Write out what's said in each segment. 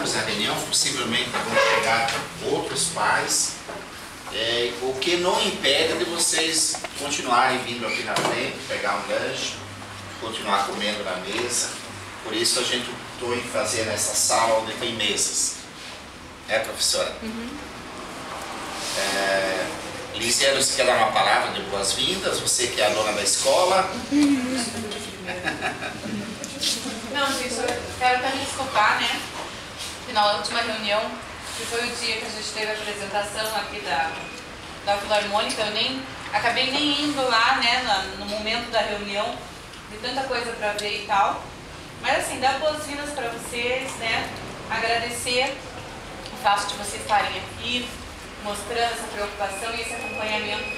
encerrarmos a reunião, possivelmente vão chegar outros pais, o que não impede de vocês continuarem vindo aqui na frente, pegar um lanche, continuar comendo na mesa. Por isso a gente optou em fazer nessa sala onde tem mesas. Professora? Lisiane, você quer dar uma palavra de boas-vindas? Você que é a dona da escola? Não, gente, eu quero até me desculpar, né? Final da última reunião, que foi o dia que a gente teve a apresentação aqui da Filarmônica, eu acabei nem indo lá, né, no momento da reunião, de tanta coisa para ver e tal. Mas assim, dar boas-vindas para vocês, né? Agradecer o fato de vocês estarem aqui, mostrando essa preocupação e esse acompanhamento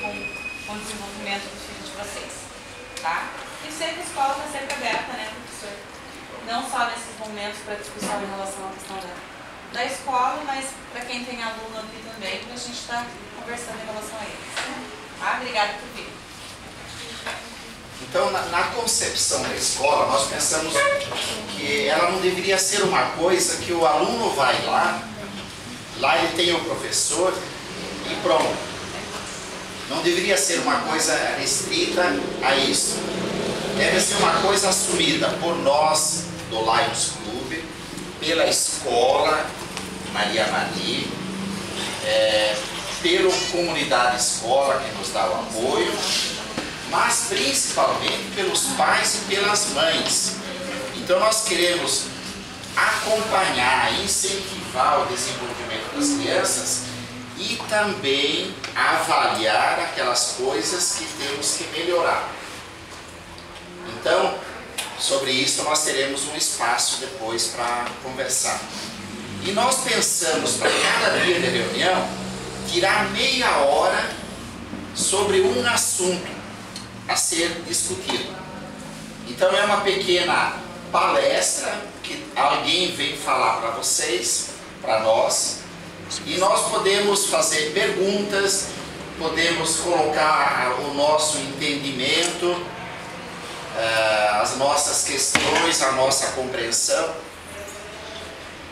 com o desenvolvimento do filho de vocês, tá? E sempre a escola está sempre aberta, né, professor? Não só nesses momentos para discussão em relação à questão da escola, mas para quem tem aluno aqui também, que a gente está conversando em relação a eles. Tá? Obrigada por vir. Então, na concepção da escola, nós pensamos que ela não deveria ser uma coisa que o aluno vai lá ele tem o professor e pronto. Não deveria ser uma coisa restrita a isso. Deve ser uma coisa assumida por nós do Lions Club, pela escola Maria Mani, pela comunidade escola que nos dá o apoio, mas principalmente pelos pais e pelas mães. Então nós queremos acompanhar, incentivar o desenvolvimento das crianças e também avaliar aquelas coisas que temos que melhorar. Então, sobre isso nós teremos um espaço depois para conversar. E nós pensamos para cada dia de reunião tirar meia hora sobre um assunto a ser discutido. Então é uma pequena palestra que alguém vem falar para vocês, para nós, e nós podemos fazer perguntas, podemos colocar o nosso entendimento, as nossas questões, a nossa compreensão.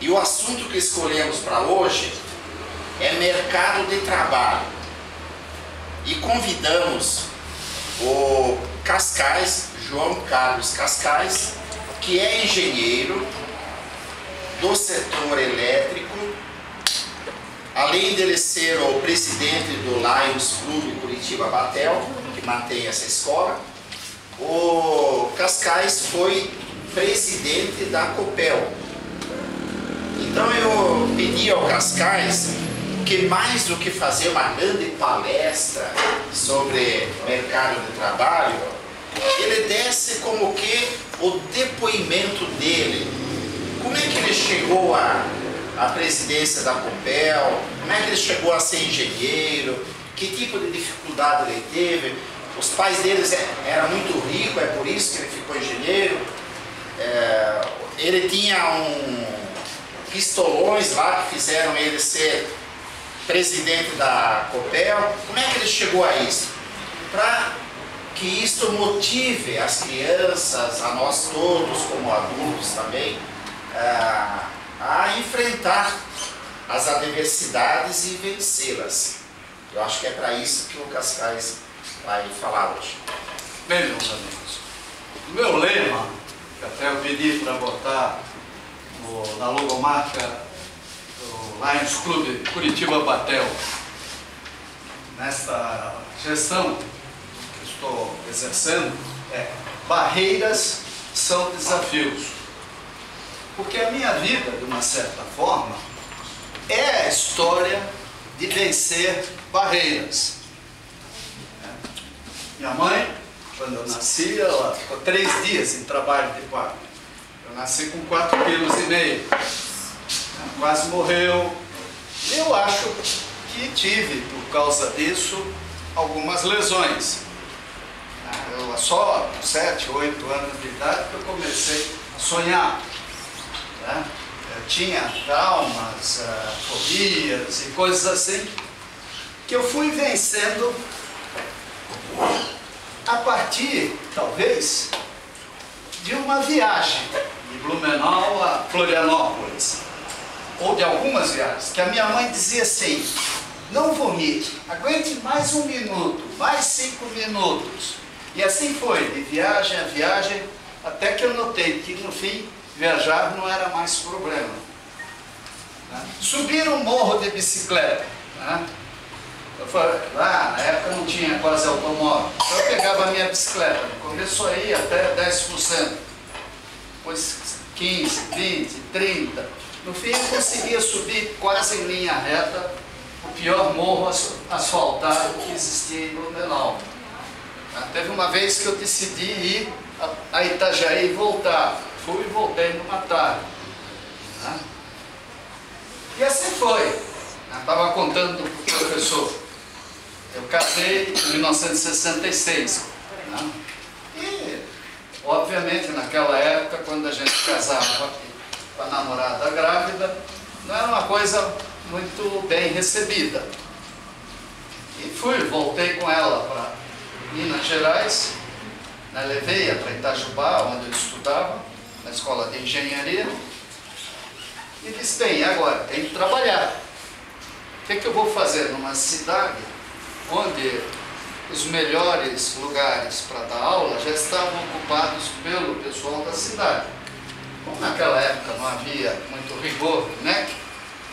E o assunto que escolhemos para hoje é mercado de trabalho. E convidamos o Cascais, João Carlos Cascais, que é engenheiro do setor elétrico, além dele ser o presidente do Lions Club Curitiba Batel, que mantém essa escola. O Cascais foi presidente da Copel. Então eu pedi ao Cascais que, mais do que fazer uma grande palestra sobre mercado de trabalho, ele desse como que o depoimento dele. Como é que ele chegou à presidência da Copel, como é que ele chegou a ser engenheiro, que tipo de dificuldade ele teve. Os pais deles eram muito ricos, é por isso que ele ficou engenheiro. Ele tinha pistolões lá que fizeram ele ser presidente da Copel. Como é que ele chegou a isso? Para que isso motive as crianças, a nós todos como adultos também, a enfrentar as adversidades e vencê-las. Eu acho que é para isso que o Cascais vai falar hoje. Bem, meus amigos, o meu lema, que até eu pedi para botar na logomarca do Lions Club Curitiba Batel, nesta gestão que estou exercendo, é: barreiras são desafios. Porque a minha vida, de uma certa forma, é a história de vencer barreiras. Minha mãe, quando eu nasci, ela ficou 3 dias em trabalho de parto. Eu nasci com 4,5 kg. Quase morreu. Eu acho que tive, por causa disso, algumas lesões. Eu só com 7, 8 anos de idade que eu comecei a sonhar. Eu tinha traumas, fobias e coisas assim, que eu fui vencendo a partir, talvez, de uma viagem de Blumenau a Florianópolis. ou de algumas viagens, que a minha mãe dizia assim: não vomite, aguente mais 1 minuto, mais 5 minutos. E assim foi, de viagem a viagem, até que eu notei que no fim, viajar não era mais problema. Subir um morro de bicicleta. Eu falei, lá na época não tinha quase automóvel, então eu pegava a minha bicicleta, no começo só ia até 10%, depois 15, 20, 30, no fim eu conseguia subir quase em linha reta o pior morro asfaltado que existia em Blumenau. Teve uma vez que eu decidi ir a Itajaí e voltar, fui e voltei numa tarde. E assim foi. Eu estava contando para o professor. Eu casei em 1966. E, obviamente, naquela época, quando a gente casava com a namorada grávida, não era uma coisa muito bem recebida. E voltei com ela para Minas Gerais, levei-a para Itajubá, onde eu estudava, na escola de engenharia, e disse, bem, agora tem que trabalhar. O que eu vou fazer numa cidade onde os melhores lugares para dar aula já estavam ocupados pelo pessoal da cidade? Como naquela época não havia muito rigor, né?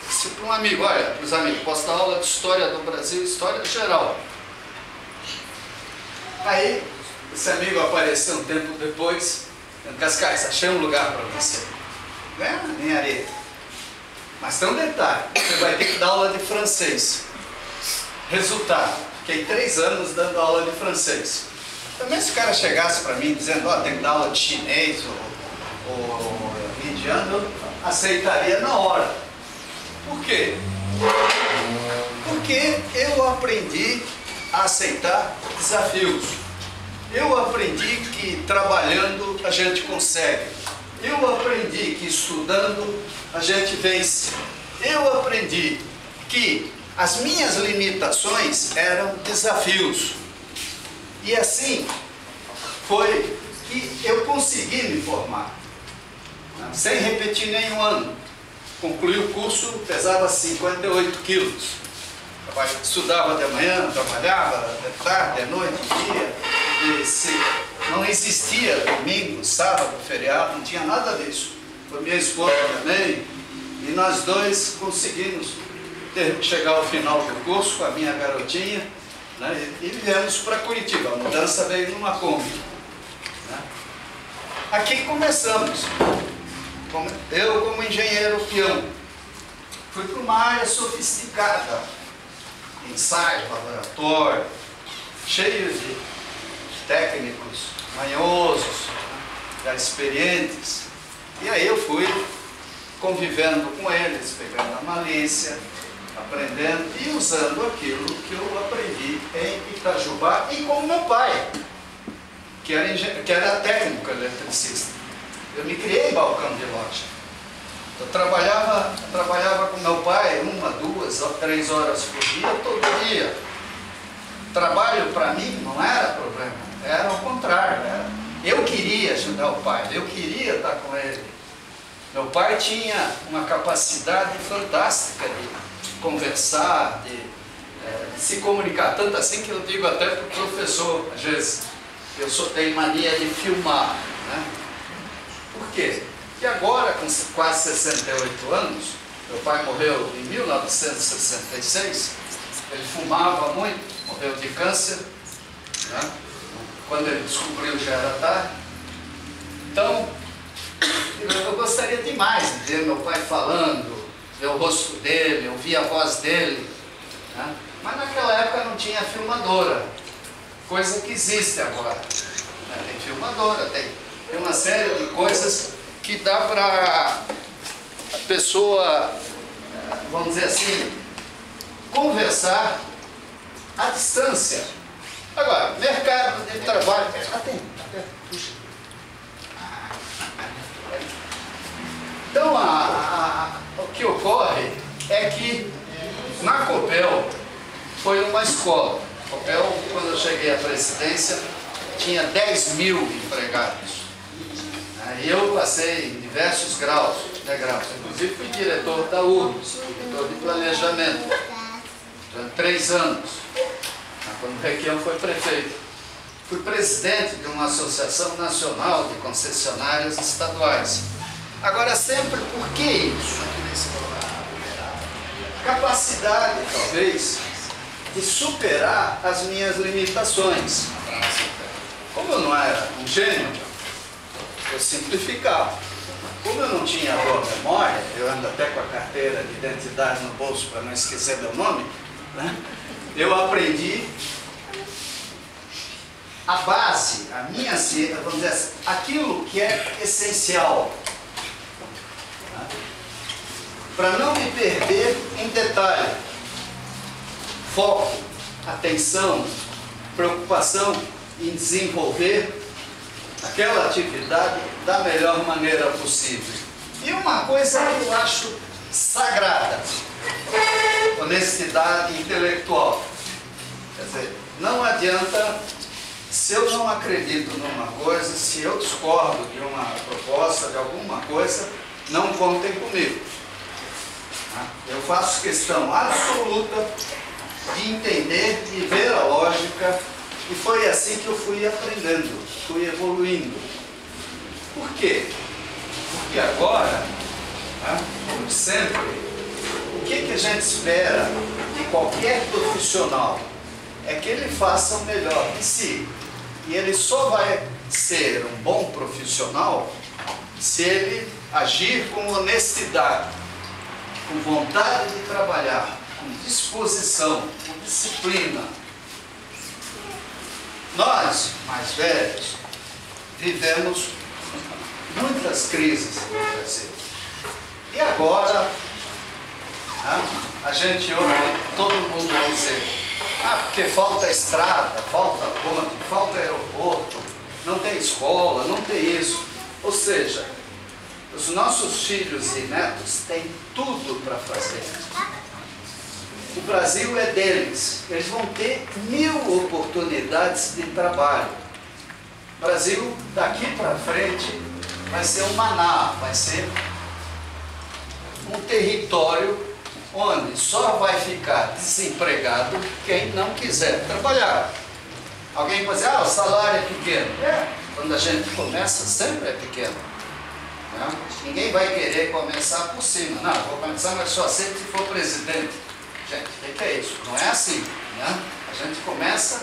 Disse para um amigo, olha, para os amigos, posso dar aula de História do Brasil, História Geral. Aí, esse amigo apareceu um tempo depois, Cascais, achei um lugar para você. Em Areia. Mas tem um detalhe, você vai ter que dar aula de francês. Resultado, fiquei 3 anos dando aula de francês. Também se o cara chegasse para mim dizendo, ó, tem que dar aula de chinês ou indiano, eu aceitaria na hora. Por quê? Porque eu aprendi a aceitar desafios. Eu aprendi que trabalhando a gente consegue. Eu aprendi que estudando a gente vence. Eu aprendi que as minhas limitações eram desafios. E assim foi que eu consegui me formar. Sem repetir nenhum ano. Concluí o curso, pesava 58 quilos. Estudava de manhã, trabalhava de tarde, de noite, de dia. Não existia domingo, sábado, feriado, não tinha nada disso. Foi minha esposa também. E nós dois conseguimos chegar ao final do curso com a minha garotinha, né, e viemos para Curitiba. A mudança veio numa Kombi. Aqui começamos. Eu, como engenheiro peão, fui para uma área sofisticada, ensaio, laboratório, cheio de técnicos manhosos, já experientes. E aí eu fui convivendo com eles, pegando a malícia, aprendendo e usando aquilo que eu aprendi em Itajubá e com meu pai, que era técnico eletricista. Eu me criei em balcão de loja. Eu trabalhava com meu pai 1, 2 ou 3 horas por dia, todo dia. Trabalho para mim não era problema, era ao contrário. Eu queria ajudar o pai, eu queria estar com ele. Meu pai tinha uma capacidade fantástica de conversar, de se comunicar, tanto assim que eu digo até para o professor, às vezes, eu tenho mania de filmar, né? Por quê? Porque agora, com quase 68 anos, meu pai morreu em 1966, ele fumava muito, morreu de câncer, né? Quando ele descobriu já era tarde. Então, eu gostaria demais de ver meu pai falando, ver o rosto dele, ouvir a voz dele, né? Mas naquela época não tinha filmadora, coisa que existe agora, né? Tem filmadora, tem uma série de coisas que dá para a pessoa, vamos dizer assim, conversar à distância. Agora, mercado de trabalho. Puxa. Então, o que ocorre é que na Copel foi uma escola. A Copel, quando eu cheguei à presidência, tinha 10.000 empregados. Eu passei em diversos degraus, inclusive fui diretor da URBS, diretor de planejamento, durante 3 anos, quando o Requião foi prefeito. Fui presidente de uma associação nacional de concessionárias estaduais. Agora, sempre, por que isso? Capacidade, talvez, de superar as minhas limitações. Como eu não era um gênio, eu simplificava. Como eu não tinha boa memória, eu ando até com a carteira de identidade no bolso para não esquecer meu nome, né? Eu aprendi a base, a minha ciência, vamos dizer assim, aquilo que é essencial, né? Para não me perder em detalhe. Foco, atenção, preocupação em desenvolver aquela atividade da melhor maneira possível. E uma coisa que eu acho sagrada: honestidade intelectual. Quer dizer, não adianta, se eu não acredito numa coisa, se eu discordo de uma proposta, de alguma coisa, não contem comigo. Eu faço questão absoluta de entender e ver a lógica, e foi assim que eu fui aprendendo, fui evoluindo. Por quê? Porque agora, como sempre, o que a gente espera de qualquer profissional é que ele faça o melhor de si. E ele só vai ser um bom profissional se ele agir com honestidade, com vontade de trabalhar, com disposição, com disciplina. Nós, mais velhos, vivemos muitas crises no Brasil. E agora, a gente ouve todo mundo dizer: porque falta estrada, falta ponte, falta aeroporto, não tem escola, não tem isso. Ou seja, os nossos filhos e netos têm tudo para fazer. O Brasil é deles. Eles vão ter 1000 oportunidades de trabalho. O Brasil, daqui para frente, vai ser um maná, vai ser um território onde só vai ficar desempregado quem não quiser trabalhar. Alguém pode dizer: o salário é pequeno. Quando a gente começa, sempre é pequeno. Ninguém vai querer começar por cima. Não, vou começar, mas só sempre se for presidente. Gente, o que é isso? Não é assim, né? A gente começa...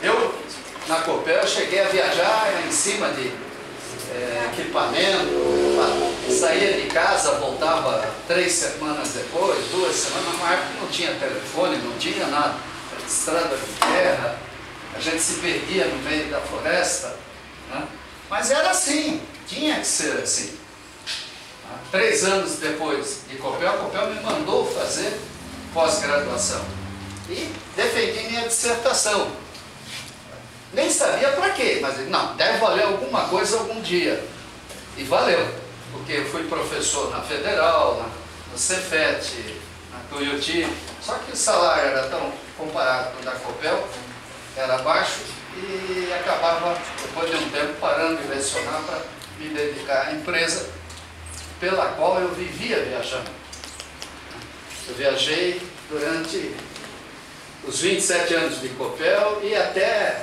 Eu, na Copel, cheguei a viajar em cima de equipamento, saía de casa, voltava 3 semanas depois, 2 semanas, na época não tinha telefone, não tinha nada, era estrada de terra, a gente se perdia no meio da floresta, né? Mas era assim, tinha que ser assim. 3 anos depois de Copel, a Copel me mandou fazer pós-graduação e defendi minha dissertação. Nem sabia para quê, mas não, deve valer alguma coisa algum dia. E valeu, porque eu fui professor na Federal, no Cefet, na Tuiuti, só que o salário era tão, comparado com o da Copel, era baixo, e acabava, depois de um tempo, parando de lecionar para me dedicar à empresa pela qual eu vivia viajando. Eu viajei durante os 27 anos de Copel e até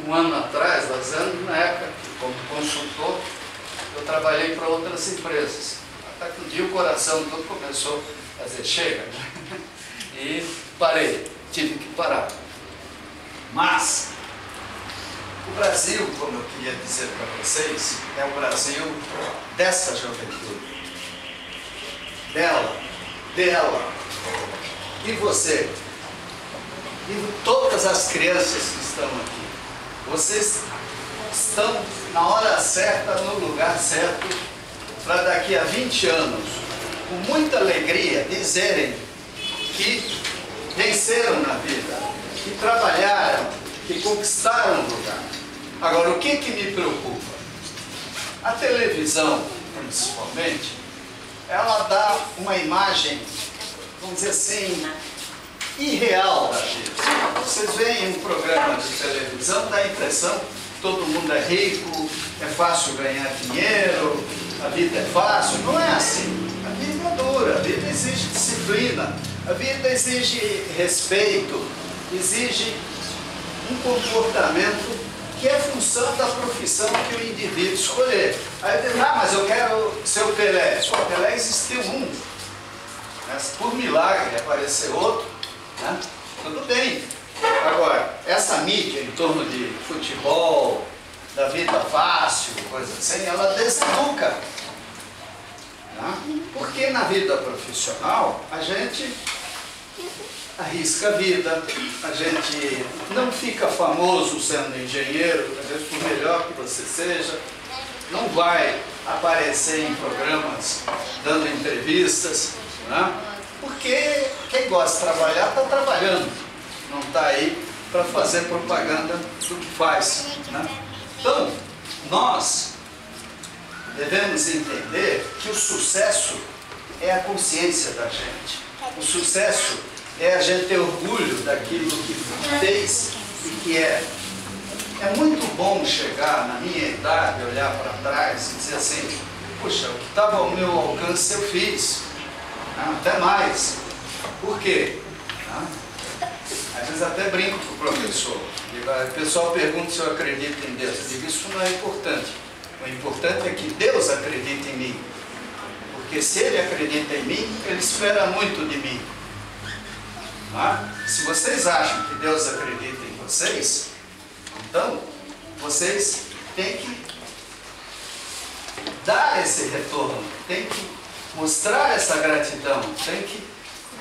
um ano atrás, 2 anos, na época, como consultor, eu trabalhei para outras empresas. Até que um dia o coração todo começou a dizer: chega, né? E parei, tive que parar. Mas o Brasil, como eu queria dizer para vocês, é o Brasil dessa juventude. Dela. E você? E todas as crianças que estão aqui. Vocês estão na hora certa, no lugar certo, para daqui a 20 anos, com muita alegria, dizerem que venceram na vida, que trabalharam, que conquistaram o lugar. Agora, o que me preocupa? A televisão, principalmente, ela dá uma imagem, vamos dizer assim, irreal da vida. Vocês veem um programa de televisão, dá a impressão que todo mundo é rico, é fácil ganhar dinheiro, a vida é fácil. Não é assim. A vida é dura, a vida exige disciplina, a vida exige respeito, exige um comportamento que é função da profissão que o indivíduo escolher. Aí diz, mas eu quero ser o Pelé. Só o Pelé existiu um. Né? Por milagre aparecer outro, né? Tudo bem. Agora, essa mídia em torno de futebol, da vida fácil, coisa assim, ela deseduca. Né? Porque na vida profissional, a gente arrisca a vida, a gente não fica famoso sendo engenheiro, às vezes por melhor que você seja, não vai aparecer em programas dando entrevistas, né? Porque quem gosta de trabalhar está trabalhando, não está aí para fazer propaganda do que faz, né? Então, nós devemos entender que o sucesso é a consciência da gente. O sucesso é a gente ter orgulho daquilo que fez e que é. É muito bom chegar na minha idade, olhar para trás e dizer assim, puxa, o que estava ao meu alcance eu fiz. Até mais. Por quê? Às vezes até brinco com o professor. O pessoal pergunta se eu acredito em Deus. Eu digo, isso não é importante. O importante é que Deus acredite em mim. Porque se Ele acredita em mim, Ele espera muito de mim. Se vocês acham que Deus acredita em vocês, então vocês têm que dar esse retorno, têm que mostrar essa gratidão, têm que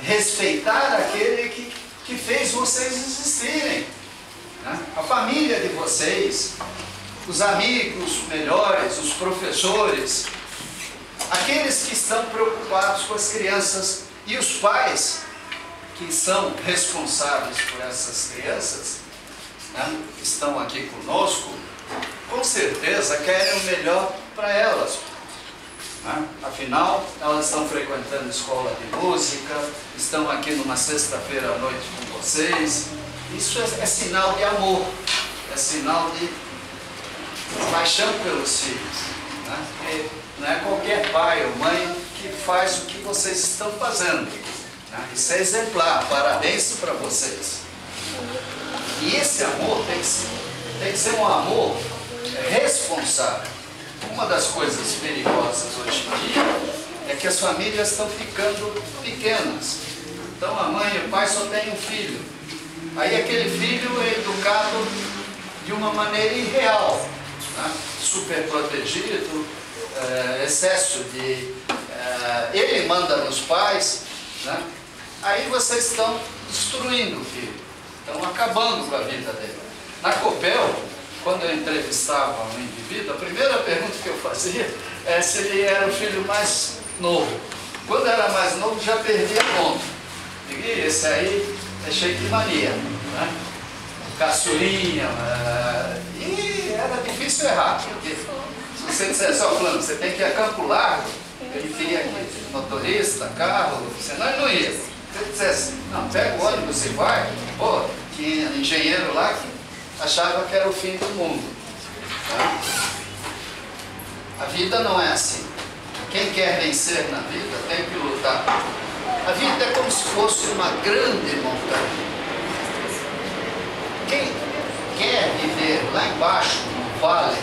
respeitar aquele que fez vocês existirem. A família de vocês, os amigos melhores, os professores, aqueles que estão preocupados com as crianças e os pais que são responsáveis por essas crianças, né, que estão aqui conosco, com certeza querem o melhor para elas. Né? Afinal, elas estão frequentando escola de música, estão aqui numa sexta-feira à noite com vocês. Isso é sinal de amor, é sinal de paixão pelos filhos. Né? E não é qualquer pai ou mãe que faz o que vocês estão fazendo. Isso é exemplar, parabéns para vocês. E esse amor tem que ser um amor responsável. Uma das coisas perigosas hoje em dia é que as famílias estão ficando pequenas. Então a mãe e o pai só têm um filho. Aí aquele filho é educado de uma maneira irreal, né? Super protegido, excesso de... ele manda nos pais, né? Aí vocês estão destruindo o filho, estão acabando com a vida dele. Na Copel, quando eu entrevistava um indivíduo, a primeira pergunta que eu fazia é se ele era o filho mais novo. Quando era mais novo, já perdia ponto. E esse aí é cheio de mania, né? Caçulinha, e era difícil errar, porque se você dissesse, ó, fulano, você tem que ir a Campo Largo, ele teria aqui motorista, carro, senão ele não ia. Se ele dissesse, não, pega o ônibus e vai, pô, tinha engenheiro lá que achava que era o fim do mundo. Tá? A vida não é assim. Quem quer vencer na vida tem que lutar. A vida é como se fosse uma grande montanha. Quem quer viver lá embaixo, no vale,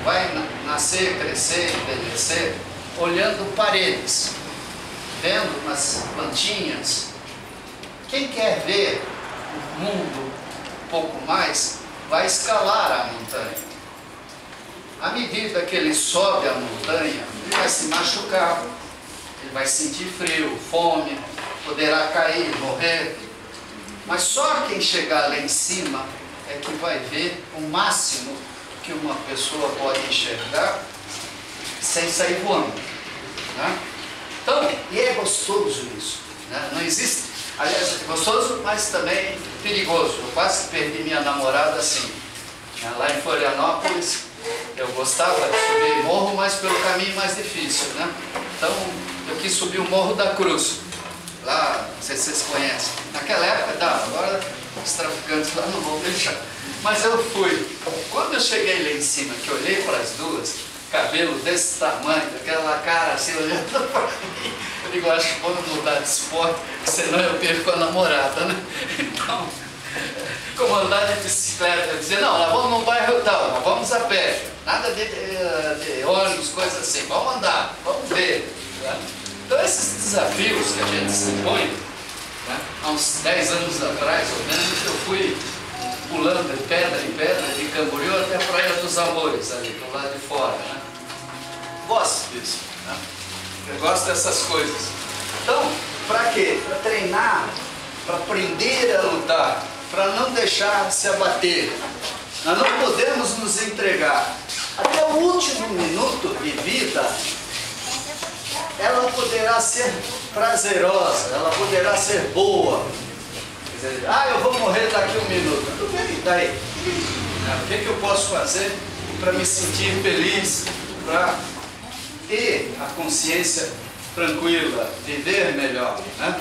vai nascer, crescer, envelhecer, olhando paredes, vendo umas plantinhas. Quem quer ver o mundo um pouco mais, vai escalar a montanha. À medida que ele sobe a montanha, ele vai se machucar, ele vai sentir frio, fome, poderá cair, morrer. Mas só quem chegar lá em cima é que vai ver o máximo que uma pessoa pode enxergar sem sair voando. Né? Então, e é gostoso isso. Né? Não existe, aliás, é gostoso, mas também perigoso. Eu quase perdi minha namorada assim. Lá em Florianópolis, eu gostava de subir morro, mas pelo caminho mais difícil. Né? Então, eu quis subir o Morro da Cruz. Lá, não sei se vocês conhecem. Naquela época dava, agora os traficantes lá não vão deixar. Mas eu fui. Quando eu cheguei lá em cima, que eu olhei para as duas, cabelo desse tamanho, aquela cara assim, olhando para mim. Eu digo, acho que vamos mudar de esporte, senão eu perco a namorada, né? Então, como andar de bicicleta, eu dizia, não, nós vamos no bairro tal, nós vamos a pé, nada de ônibus, coisa assim, vamos andar, vamos ver. Né? Então esses desafios que a gente se põe, né? Há uns 10 anos atrás, ou menos, eu fui pulando de pedra em pedra, de Camboriú até a Praia dos Amores, ali do lado de fora. Né? Gosto disso. Né? Eu gosto dessas coisas. Então, para quê? Para treinar, para aprender a lutar, para não deixar se abater. Nós não podemos nos entregar. Até o último minuto de vida, ela poderá ser prazerosa, ela poderá ser boa. Quer dizer, eu vou morrer daqui 1 minuto. Tudo bem, daí? O que eu posso fazer para me sentir feliz, para ter a consciência tranquila, viver melhor, né?